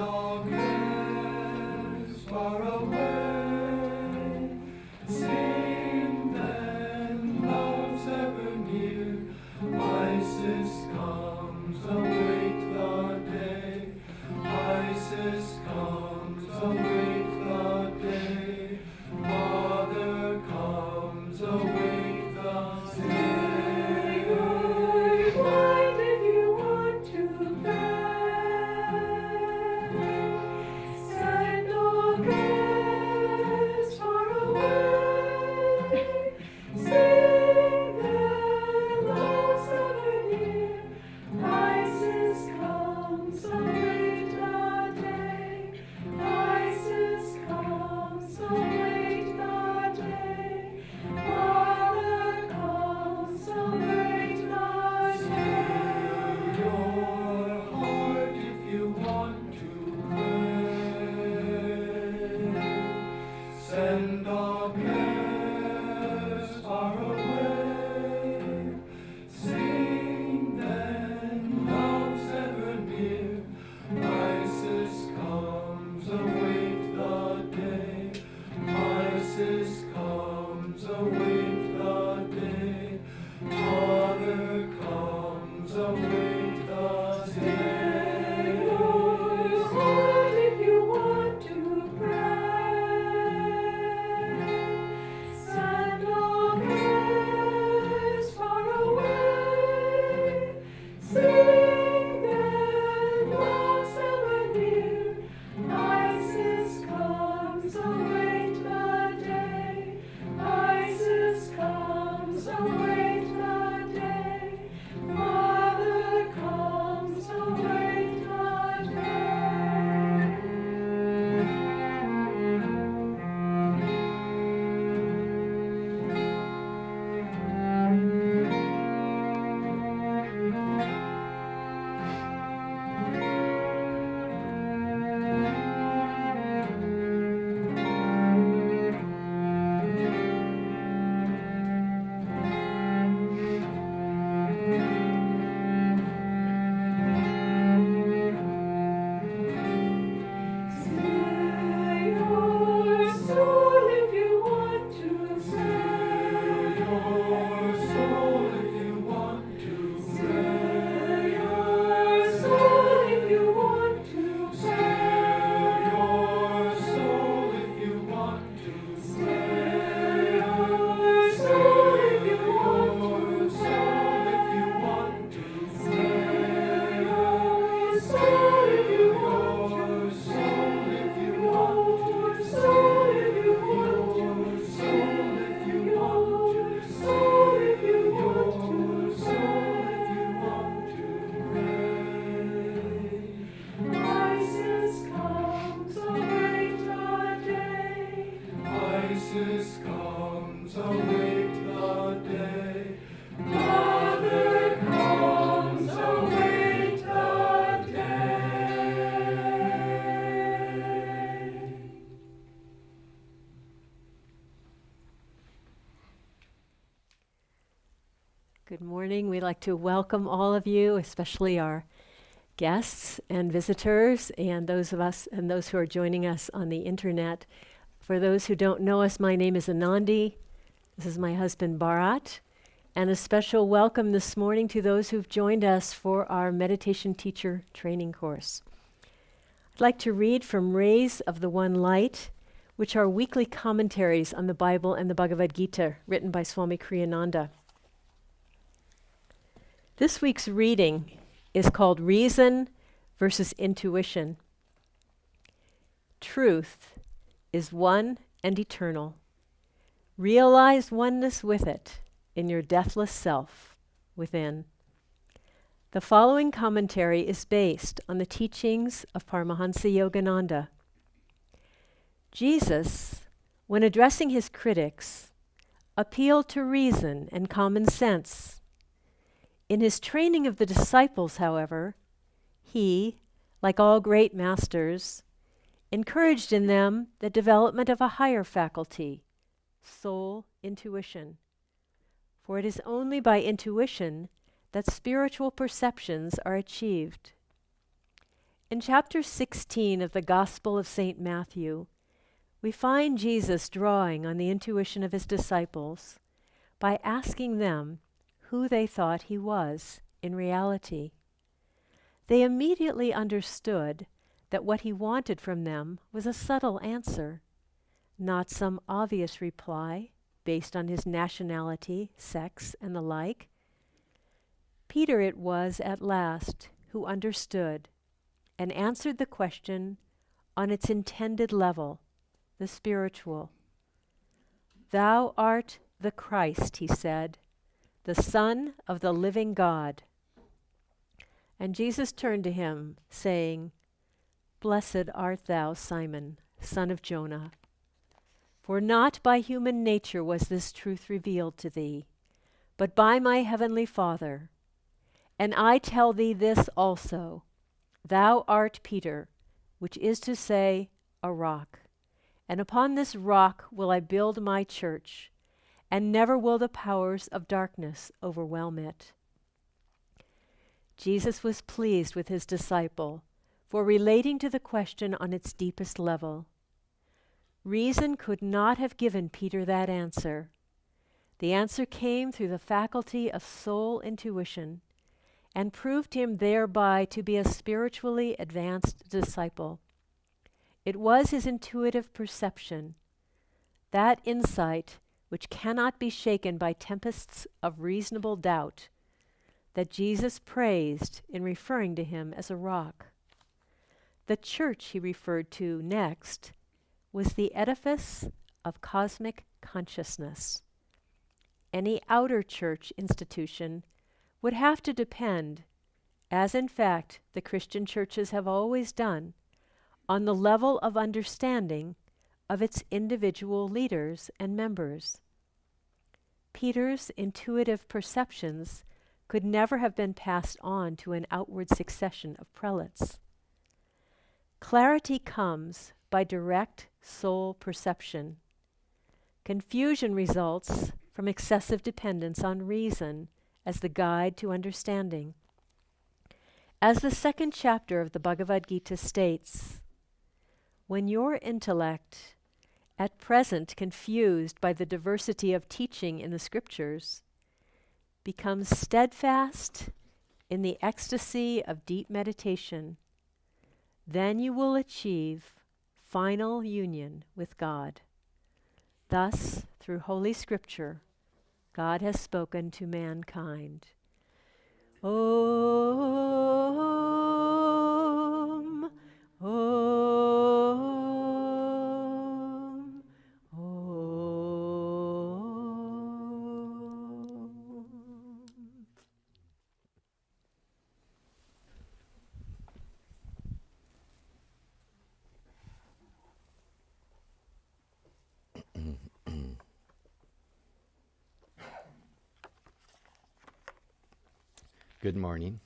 all cares far away. Sing then, love's ever near. Isis comes, await the day. Isis comes, await the day. Mother comes, await the day. What if you want to pray? Send all cares far away. Sing then, love's ever near. Isis comes, await the day. Isis comes, await the day. Mother comes, await the Still your heart if you want to pray. Send all cares far away. Sing then, love's ever near. Isis comes, await the day. Isis comes, await the day. Mother comes, await the day. What if you want to pray? Send all cares far away. Sing then, love's ever near. Isis comes, await the day. Isis comes, await the day. Mother comes, await the Say your soul if you want to say Your soul if you want to Say your soul if you want to say Your soul if you want to Say your soul if you want to Your soul if you want to Say your soul if you want Your soul if you Your want soul if you want Your soul if you Your want soul if you Your want soul if you want to pray. Isis comes, await the day. Isis comes, await the day. Mother comes, await the day. Good morning. We'd like to welcome all of you, especially our guests and visitors and those of us and those who are joining us on the internet. For those who don't know us, my name is Anandi. This is my husband Bharat. And a special welcome this morning to those who've joined us for our meditation teacher training course. I'd like to read from Rays of the One Light, which are weekly commentaries on the Bible and the Bhagavad Gita written by Swami Kriyananda. This week's reading is called Reason versus Intuition. Truth is one and eternal. Realize oneness with it in your deathless self within. The following commentary is based on the teachings of Paramahansa Yogananda. Jesus, when addressing his critics, appealed to reason and common sense. In his training of the disciples, however, he, like all great masters, encouraged in them the development of a higher faculty, soul intuition. For it is only by intuition that spiritual perceptions are achieved. In chapter 16 of the Gospel of St. Matthew, we find Jesus drawing on the intuition of his disciples by asking them who they thought he was in reality. They immediately understood that what he wanted from them was a subtle answer, not some obvious reply based on his nationality, sex, and the like. Peter it was at last who understood and answered the question on its intended level, the spiritual. "Thou art the Christ," he said, "the Son of the living God." And Jesus turned to him, saying, "Blessed art thou, Simon, son of Jonah, for not by human nature was this truth revealed to thee, but by my heavenly Father. And I tell thee this also, thou art Peter, which is to say, a rock. And upon this rock will I build my church, and never will the powers of darkness overwhelm it." Jesus was pleased with his disciple for relating to the question on its deepest level. Reason could not have given Peter that answer. The answer came through the faculty of soul intuition and proved him thereby to be a spiritually advanced disciple. It was his intuitive perception, that insight which cannot be shaken by tempests of reasonable doubt, that Jesus praised in referring to him as a rock. The church he referred to next was the edifice of cosmic consciousness. Any outer church institution would have to depend, as in fact the Christian churches have always done, on the level of understanding of its individual leaders and members. Peter's intuitive perceptions could never have been passed on to an outward succession of prelates. Clarity comes by direct soul perception. Confusion results from excessive dependence on reason as the guide to understanding. As the second chapter of the Bhagavad Gita states, when your intellect, at present confused by the diversity of teaching in the scriptures, becomes steadfast in the ecstasy of deep meditation, then you will achieve final union with God. Thus, through Holy Scripture, God has spoken to mankind. Om, Om, Om. Good morning.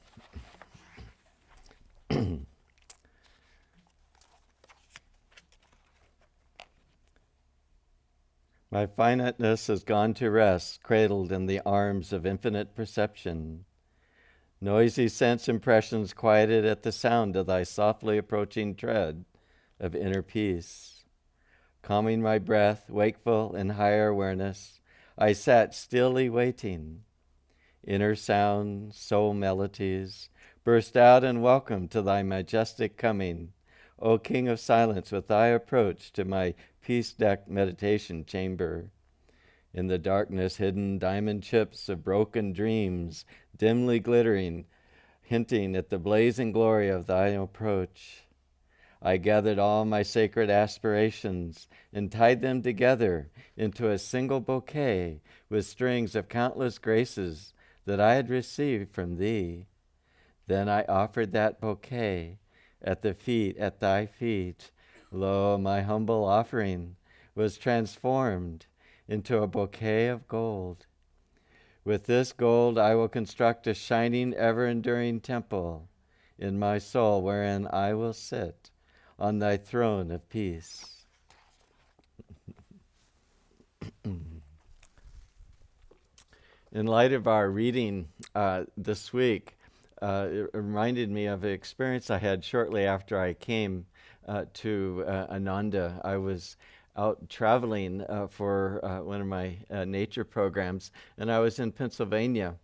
My finiteness has gone to rest, cradled in the arms of infinite perception. Noisy sense impressions quieted at the sound of thy softly approaching tread of inner peace. Calming my breath, wakeful in higher awareness, I sat stilly waiting. Inner sound, soul melodies, burst out and welcome to thy majestic coming, O King of Silence, with thy approach to my peace-decked meditation chamber. In the darkness hidden diamond chips of broken dreams, dimly glittering, hinting at the blazing glory of thy approach. I gathered all my sacred aspirations and tied them together into a single bouquet with strings of countless graces that I had received from thee. Then I offered that bouquet at thy feet. Lo, my humble offering was transformed into a bouquet of gold. With this gold I will construct a shining, ever-enduring temple in my soul, wherein I will sit on thy throne of peace. In light of our reading this week, it reminded me of an experience I had shortly after I came to Ananda. I was out traveling for one of my nature programs, and I was in Pennsylvania.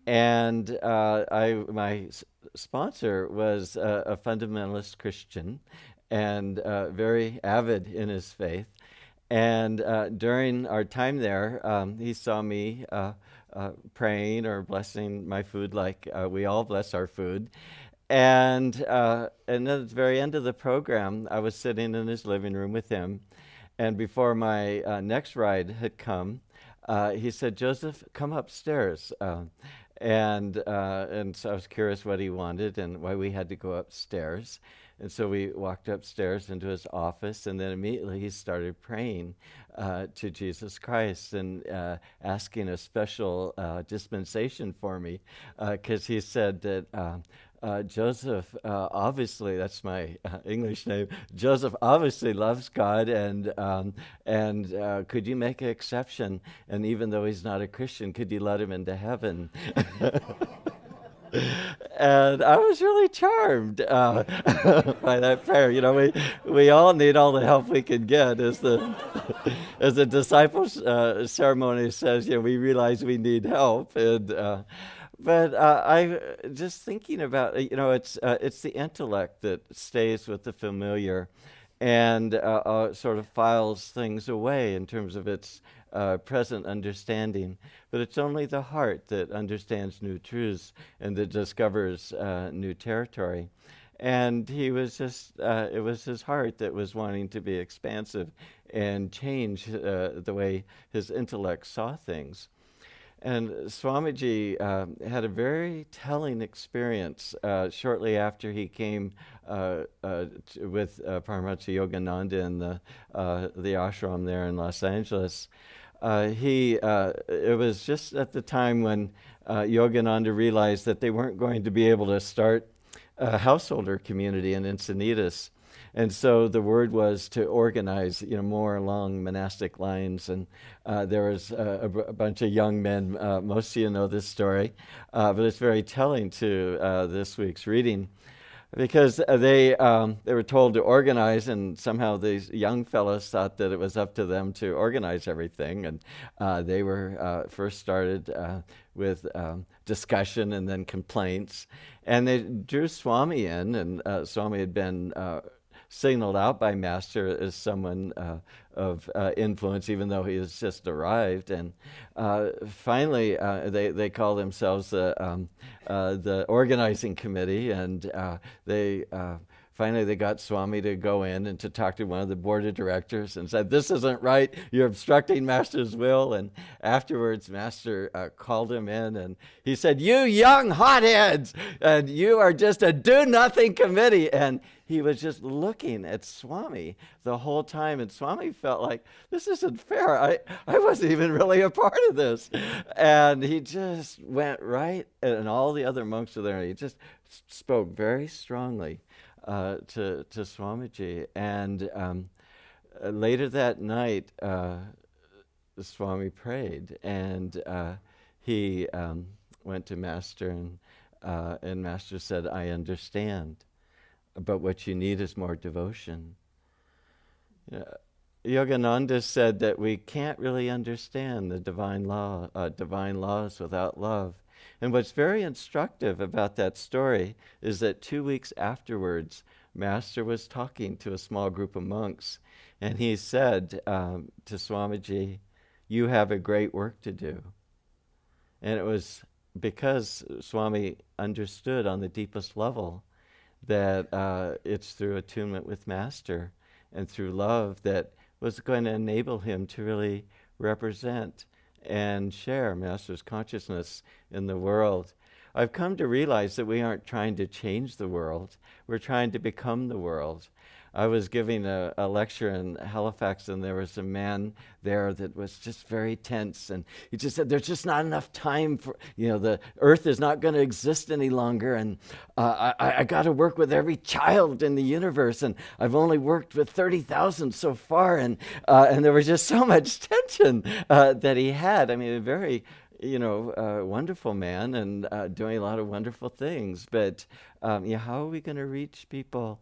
And my sponsor was a fundamentalist Christian and very avid in his faith. And during our time there, he saw me praying or blessing my food like we all bless our food. And then at the very end of the program, I was sitting in his living room with him. And before my next ride had come, he said, "Joseph, come upstairs." And so I was curious what he wanted and why we had to go upstairs. And so we walked upstairs into his office, and then immediately he started praying to Jesus Christ and asking a special dispensation for me, because he said that Joseph, obviously, that's my English name, Joseph obviously loves God, and could you make an exception? And even though he's not a Christian, could you let him into heaven? And I was really charmed by that prayer. You know, we all need all the help we can get. As the disciples ceremony says, you know, we realize we need help. And but I just thinking about, you know, it's the intellect that stays with the familiar, and sort of files things away in terms of its present understanding. But it's only the heart that understands new truths and that discovers new territory. And he was just, it was his heart that was wanting to be expansive and change the way his intellect saw things. And Swamiji had a very telling experience shortly after he came with Paramahansa Yogananda in the ashram there in Los Angeles. It was just at the time when Yogananda realized that they weren't going to be able to start a householder community in Encinitas. And so the word was to organize, you know, more along monastic lines. And there was a bunch of young men. Most of you know this story, but it's very telling to this week's reading, because they were told to organize, and somehow these young fellows thought that it was up to them to organize everything. And they were first started with discussion and then complaints. And they drew Swami in, and Swami had been signaled out by Master as someone of influence, even though he has just arrived. And finally, they call themselves the organizing committee, and finally they got Swami to go in and to talk to one of the board of directors and said, "This isn't right, you're obstructing Master's will." And afterwards, Master called him in, and he said, "You young hotheads, and you are just a do-nothing committee." And he was just looking at Swami the whole time, and Swami felt like, this isn't fair. I wasn't even really a part of this. And he just went right, and all the other monks were there, and he just spoke very strongly to Swamiji. And later that night, Swami prayed, and he went to Master, and Master said, "I understand, but what you need is more devotion." Yogananda said that we can't really understand the divine laws without love. And what's very instructive about that story is that 2 weeks afterwards, Master was talking to a small group of monks, and he said to Swamiji, "You have a great work to do." And it was because Swami understood on the deepest level that it's through attunement with Master and through love that was going to enable him to really represent and share Master's consciousness in the world. I've come to realize that we aren't trying to change the world. We're trying to become the world. I was giving a lecture in Halifax, and there was a man there that was just very tense, and he just said, "There's just not enough time for, the earth is not going to exist any longer, and I got to work with every child in the universe, and I've only worked with 30,000 so far," and there was just so much tension that he had. I mean, a very wonderful man and doing a lot of wonderful things. But how are we going to reach people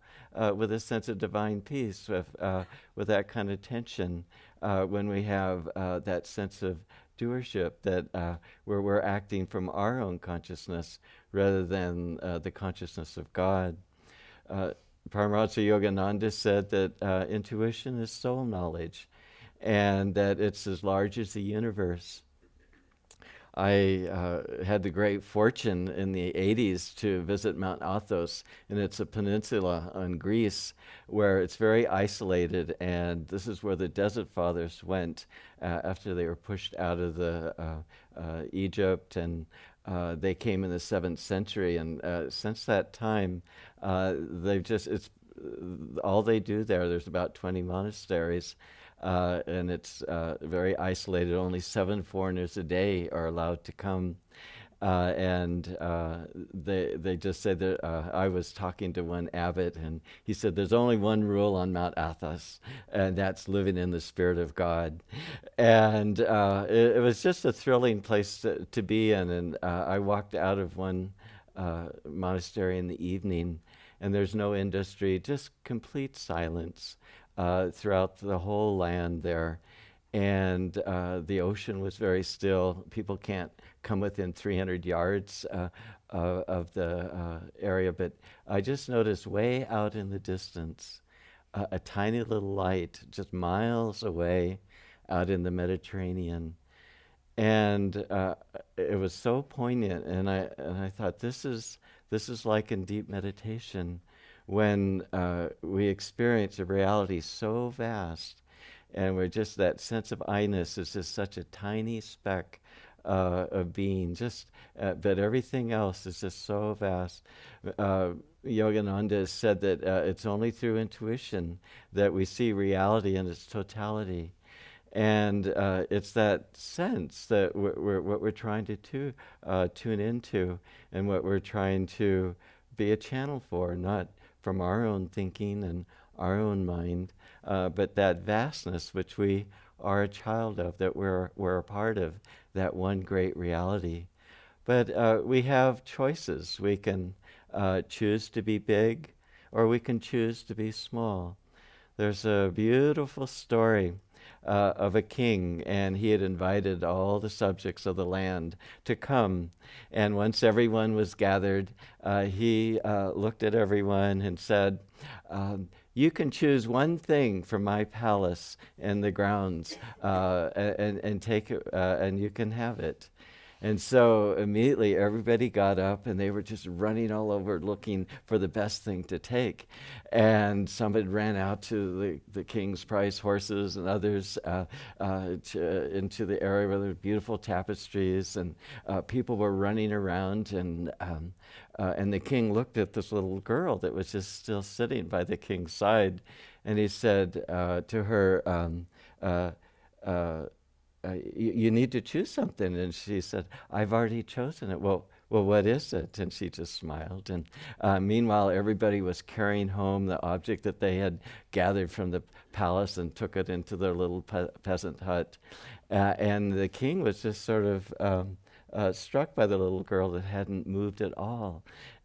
with a sense of divine peace, with that kind of tension, when we have that sense of doership, that where we're acting from our own consciousness rather than the consciousness of God? Paramahansa Yogananda said that intuition is soul knowledge, and that it's as large as the universe. I had the great fortune in the 80s to visit Mount Athos, and it's a peninsula on Greece where it's very isolated, and this is where the Desert Fathers went after they were pushed out of Egypt, and they came in the 7th century, and since that time, it's all they do there. There's about 20 monasteries, and it's very isolated. Only 7 foreigners a day are allowed to come. And they just said that I was talking to one abbot, and he said there's only one rule on Mount Athos, and that's living in the Spirit of God. And it was just a thrilling place to be in. And I walked out of one monastery in the evening, and there's no industry, just complete silence throughout the whole land there. And the ocean was very still. People can't come within 300 yards of the area, but I just noticed way out in the distance a tiny little light just miles away out in the Mediterranean. And it was so poignant, and I thought, this is like in deep meditation, when we experience a reality so vast, and we're just, that sense of I-ness is just such a tiny speck of being, but everything else is just so vast. Yogananda said that it's only through intuition that we see reality in its totality. And it's that sense that what we're trying to tune into, and what we're trying to be a channel for, not from our own thinking and our own mind, but that vastness which we are a child of, that we're a part of, that one great reality. But we have choices. We can choose to be big, or we can choose to be small. There's a beautiful story of a king, and he had invited all the subjects of the land to come. And once everyone was gathered, he looked at everyone and said, you can choose one thing from my palace and the grounds, and take it, and you can have it. And so immediately everybody got up, and they were just running all over looking for the best thing to take. And somebody ran out to the king's prize horses, and others into the area where there were beautiful tapestries, and people were running around. And the king looked at this little girl that was just still sitting by the king's side, and he said to her, you need to choose something. And she said, I've already chosen it. Well, what is it? And she just smiled. And meanwhile, everybody was carrying home the object that they had gathered from the palace and took it into their little peasant hut. And the king was just sort of struck by the little girl that hadn't moved at all.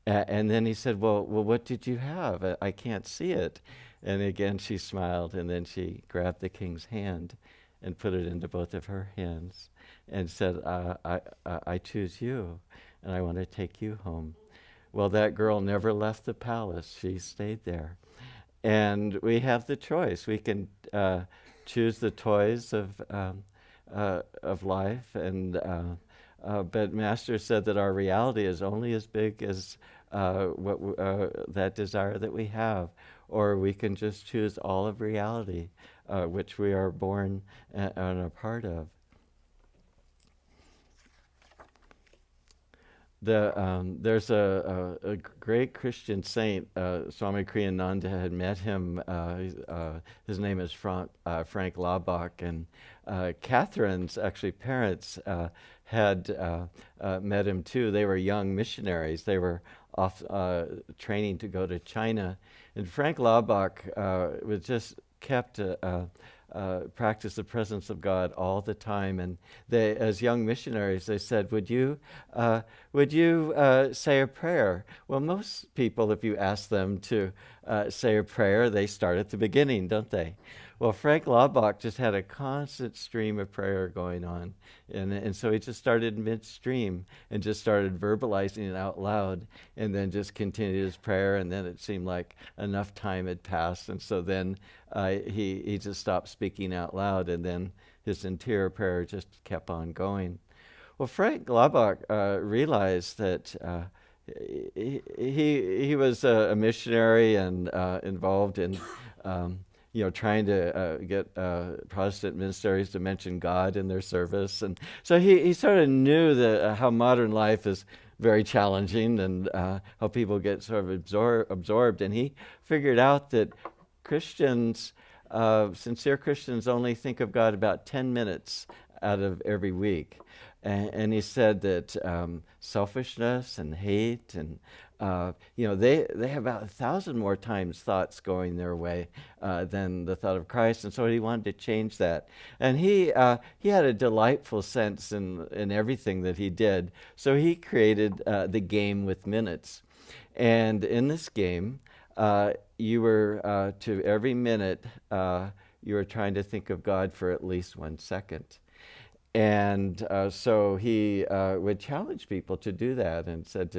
And then he said, well, what did you have? I can't see it. And again, she smiled, and then she grabbed the king's hand and put it into both of her hands and said, I choose you, and I want to take you home. Well, that girl never left the palace. She stayed there. And we have the choice. We can choose the toys of life, but Master said that our reality is only as big as that desire that we have, or we can just choose all of reality, which we are born and a part of. There's a great Christian saint, Swami Kriyananda had met him. His name is Frank Laubach, and Catherine's actually parents had met him too. They were young missionaries. They were off training to go to China, and Frank Laubach was just kept practice the presence of God all the time. And they, as young missionaries, they said, would you say a prayer? Well, most people, if you ask them to say a prayer, they start at the beginning, don't they? Well, Frank Laubach just had a constant stream of prayer going on. And so he just started midstream and just started verbalizing it out loud, and then just continued his prayer. And then it seemed like enough time had passed. And so then he just stopped speaking out loud, and then his interior prayer just kept on going. Well, Frank Laubach realized that he was a missionary and involved in trying to get Protestant ministries to mention God in their service. And so he sort of knew that how modern life is very challenging, and how people get sort of absorbed. And he figured out that Christians, sincere Christians, only think of God about 10 minutes out of every week. And he said that selfishness and hate and they have about 1,000 more times thoughts going their way than the thought of Christ. And so he wanted to change that. And he had a delightful sense in everything that he did. So he created the game with minutes. And in this game, you were, to every minute, you were trying to think of God for at least 1 second. And so he would challenge people to do that, and said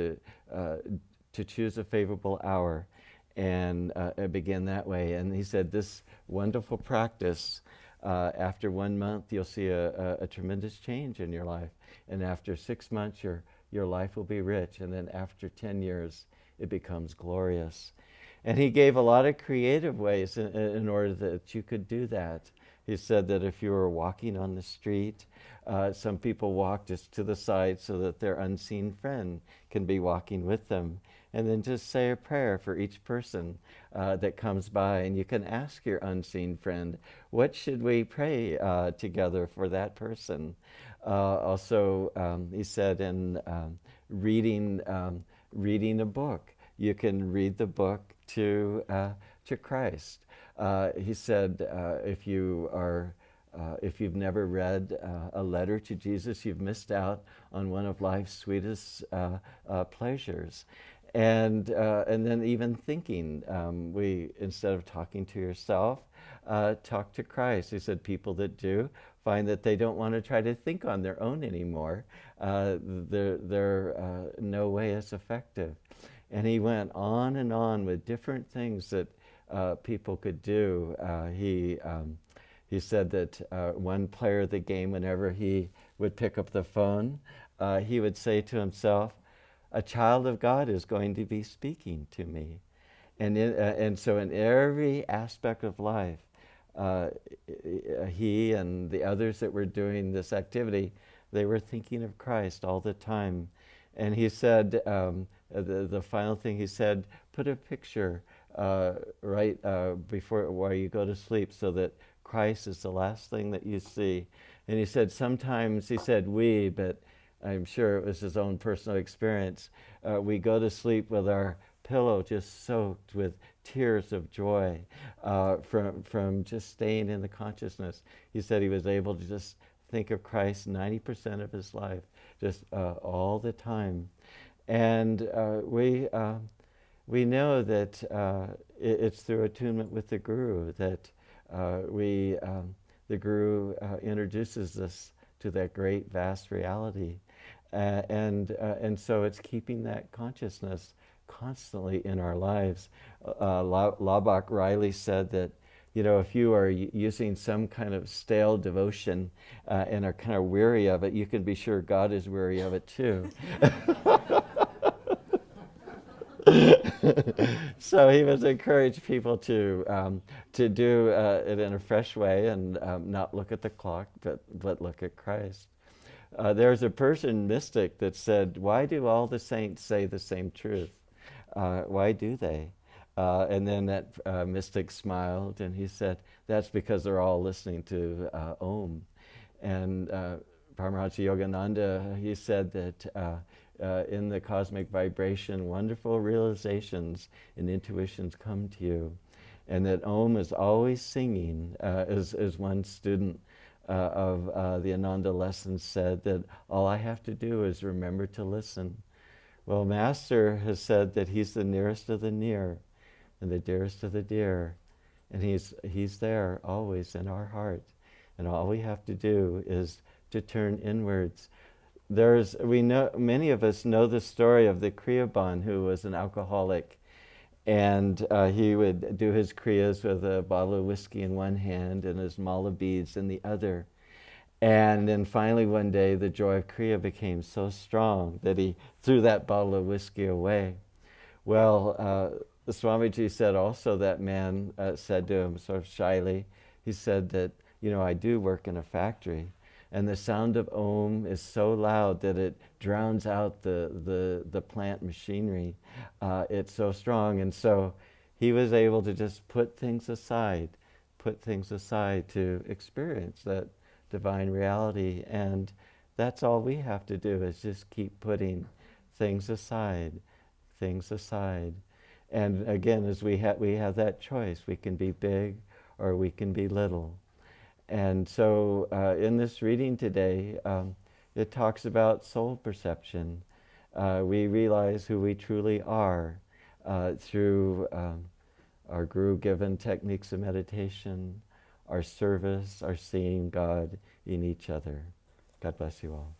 to choose a favorable hour and begin that way. And he said, this wonderful practice, after 1 month, you'll see a tremendous change in your life. And after 6 months, your life will be rich. And then after 10 years, it becomes glorious. And he gave a lot of creative ways in order that you could do that. He said that if you were walking on the street, some people walk just to the side so that their unseen friend can be walking with them. And then just say a prayer for each person that comes by. And you can ask your unseen friend, what should we pray together for that person? Also, he said in reading a book, you can read the book to Christ. He said, if you've never read a letter to Jesus, you've missed out on one of life's sweetest pleasures. And then even thinking, instead of talking to yourself, talk to Christ. He said people that do find that they don't want to try to think on their own anymore. They're no way as effective. And he went on and on with different things that people could do. He said that one player of the game, whenever he would pick up the phone, he would say to himself, a child of God is going to be speaking to me. And so in every aspect of life, he and the others that were doing this activity, they were thinking of Christ all the time. And he said, the final thing he said, put a picture right before while you go to sleep, so that Christ is the last thing that you see. And he said sometimes, he said we, but I'm sure it was his own personal experience, we go to sleep with our pillow just soaked with tears of joy from just staying in the consciousness. He said he was able to just think of Christ 90% of his life, just all the time. And we know that it's through attunement with the Guru that the Guru introduces us to that great vast reality. And so it's keeping that consciousness constantly in our lives. Laubach Riley said that, if you are using some kind of stale devotion and are kind of weary of it, you can be sure God is weary of it too. So he was encouraged people to do it in a fresh way and not look at the clock, but look at Christ. There's a Persian mystic that said, why do all the saints say the same truth? Why do they? And then that mystic smiled and he said, that's because they're all listening to Om. And Paramahansa Yogananda, he said that in the cosmic vibration, wonderful realizations and intuitions come to you. and that Om is always singing, as one student of the Ananda lessons said, that all I have to do is remember to listen. Well, Master has said that he's the nearest of the near and the dearest of the dear, and he's there always in our heart, and all we have to do is to turn inwards. We know, many of us know the story of the Kriyaban, who was an alcoholic, and he would do his kriyas with a bottle of whiskey in one hand and his mala beads in the other. And then finally one day the joy of kriya became so strong that he threw that bottle of whiskey away. Well, Swamiji said also, that man said to him sort of shyly, he said that, I do work in a factory, and the sound of Om is so loud that it drowns out the plant machinery. It's so strong. And so he was able to just put things aside to experience that divine reality. And that's all we have to do, is just keep putting things aside. And again, as we have that choice, we can be big or we can be little. And so in this reading today, it talks about soul perception. We realize who we truly are through our guru-given techniques of meditation, our service, our seeing God in each other. God bless you all.